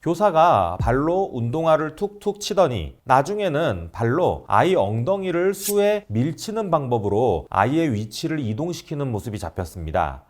교사가 발로 운동화를 툭툭 치더니 나중에는 발로 아이 엉덩이를 수에 밀치는 방법으로 아이의 위치를 이동시키는 모습이 잡혔습니다.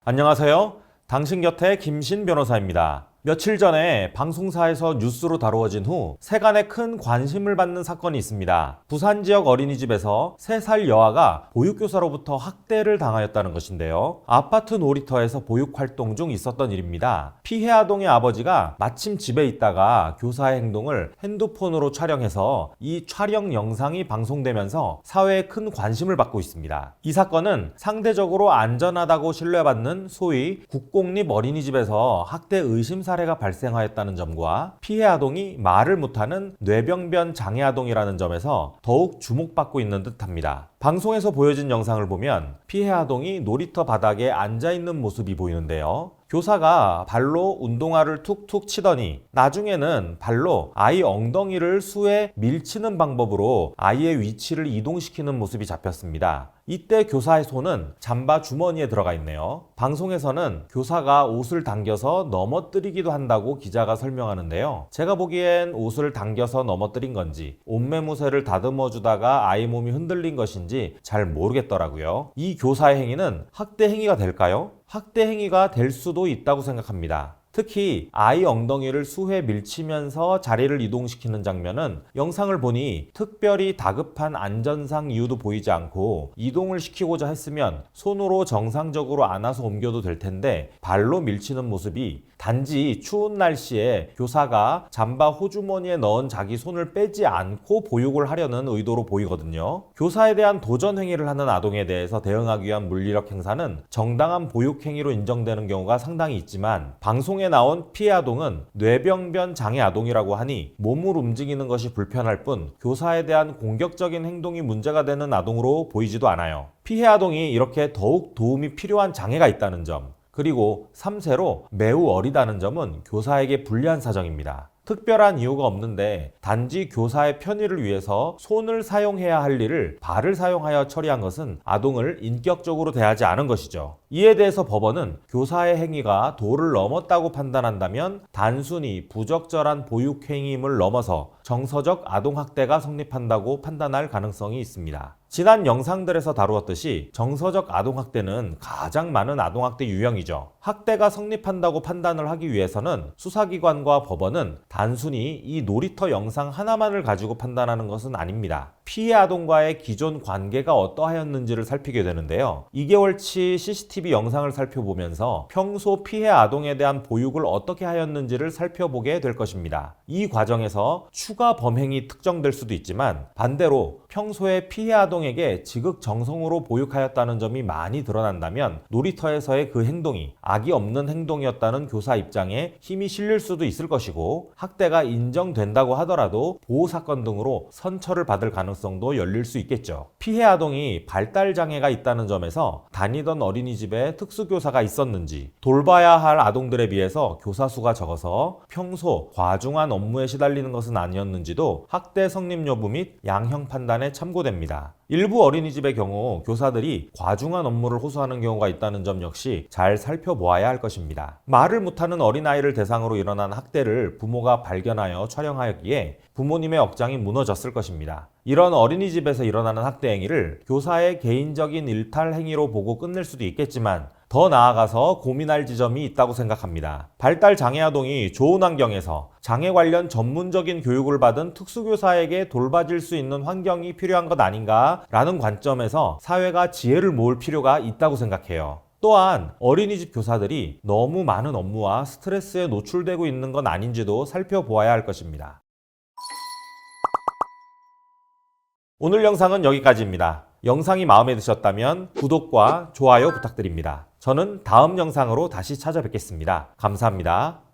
안녕하세요. 당신 곁에 김신 변호사입니다. 며칠 전에 방송사에서 뉴스로 다루어진 후 세간에 큰 관심을 받는 사건이 있습니다. 부산 지역 어린이집에서 3살 여아가 보육교사로부터 학대를 당하였다는 것인데요. 아파트 놀이터에서 보육활동 중 있었던 일입니다. 피해 아동의 아버지가 마침 집에 있다가 교사의 행동을 핸드폰으로 촬영해서 이 촬영 영상이 방송되면서 사회에 큰 관심을 받고 있습니다. 이 사건은 상대적으로 안전하다고 신뢰받는 소위 국공립 어린이집에서 학대 의심 사례가 발생하였다는 점과 피해 아동이 말을 못하는 뇌병변 장애 아동이라는 점에서 더욱 주목받고 있는 듯합니다. 방송에서 보여진 영상을 보면 피해 아동이 놀이터 바닥에 앉아있는 모습이 보이는데요. 교사가 발로 운동화를 툭툭 치더니 나중에는 발로 아이 엉덩이를 수에 밀치는 방법으로 아이의 위치를 이동시키는 모습이 잡혔습니다. 이때 교사의 손은 잠바 주머니에 들어가 있네요. 방송에서는 교사가 옷을 당겨서 넘어뜨리기도 한다고 기자가 설명하는데요. 제가 보기엔 옷을 당겨서 넘어뜨린 건지 옷매무새를 다듬어 주다가 아이 몸이 흔들린 것인지 잘 모르겠더라고요. 이 교사의 행위는 학대 행위가 될까요? 학대 행위가 될 수도 있다고 생각합니다. 특히 아이 엉덩이를 수회 밀치면서 자리를 이동시키는 장면은 영상을 보니 특별히 다급한 안전상 이유도 보이지 않고 이동을 시키고자 했으면 손으로 정상적으로 안아서 옮겨도 될 텐데 발로 밀치는 모습이 단지 추운 날씨에 교사가 잠바 호주머니에 넣은 자기 손을 빼지 않고 보육을 하려는 의도로 보이거든요. 교사에 대한 도전 행위를 하는 아동에 대해서 대응하기 위한 물리력 행사는 정당한 보육 행위로 인정되는 경우가 상당히 있지만 방송에 나온 피해 아동은 뇌병변 장애 아동이라고 하니 몸을 움직이는 것이 불편할 뿐 교사에 대한 공격적인 행동이 문제가 되는 아동으로 보이지도 않아요. 피해 아동이 이렇게 더욱 도움이 필요한 장애가 있다는 점, 그리고 3세로 매우 어리다는 점은 교사에게 불리한 사정입니다. 특별한 이유가 없는데 단지 교사의 편의를 위해서 손을 사용해야 할 일을 발을 사용하여 처리한 것은 아동을 인격적으로 대하지 않은 것이죠. 이에 대해서 법원은 교사의 행위가 도를 넘었다고 판단한다면 단순히 부적절한 보육 행위임을 넘어서 정서적 아동학대가 성립한다고 판단할 가능성이 있습니다. 지난 영상들에서 다루었듯이 정서적 아동학대는 가장 많은 아동학대 유형이죠. 학대가 성립한다고 판단을 하기 위해서는 수사기관과 법원은 단순히 이 놀이터 영상 하나만을 가지고 판단하는 것은 아닙니다. 피해 아동과의 기존 관계가 어떠하였는지를 살피게 되는데요. 2개월치 CCTV 영상을 살펴보면서 평소 피해 아동에 대한 보육을 어떻게 하였는지를 살펴보게 될 것입니다. 이 과정에서 추가 범행이 특정될 수도 있지만 반대로 평소에 피해 아동에게 지극정성으로 보육하였다는 점이 많이 드러난다면 놀이터에서의 그 행동이 악이 없는 행동이었다는 교사 입장에 힘이 실릴 수도 있을 것이고 학대가 인정된다고 하더라도 보호사건 등으로 선처를 받을 가능성도 열릴 수 있겠죠. 피해 아동이 발달장애가 있다는 점에서 다니던 어린이집에 특수교사가 있었는지, 돌봐야 할 아동들에 비해서 교사 수가 적어서 평소 과중한 업무에 시달리는 것은 아니었는지도 학대 성립 여부 및 양형 판단에 참고됩니다. 일부 어린이집의 경우 교사들이 과중한 업무를 호소하는 경우가 있다는 점 역시 잘 살펴보아야 할 것입니다. 말을 못하는 어린아이를 대상으로 일어난 학대를 부모가 발견하여 촬영하였기에 부모님의 억장이 무너졌을 것입니다. 이런 어린이집에서 일어나는 학대 행위를 교사의 개인적인 일탈 행위로 보고 끝낼 수도 있겠지만 더 나아가서 고민할 지점이 있다고 생각합니다. 발달 장애 아동이 좋은 환경에서 장애 관련 전문적인 교육을 받은 특수교사에게 돌봐질 수 있는 환경이 필요한 것 아닌가라는 관점에서 사회가 지혜를 모을 필요가 있다고 생각해요. 또한 어린이집 교사들이 너무 많은 업무와 스트레스에 노출되고 있는 건 아닌지도 살펴보아야 할 것입니다. 오늘 영상은 여기까지입니다. 영상이 마음에 드셨다면 구독과 좋아요 부탁드립니다. 저는 다음 영상으로 다시 찾아뵙겠습니다. 감사합니다.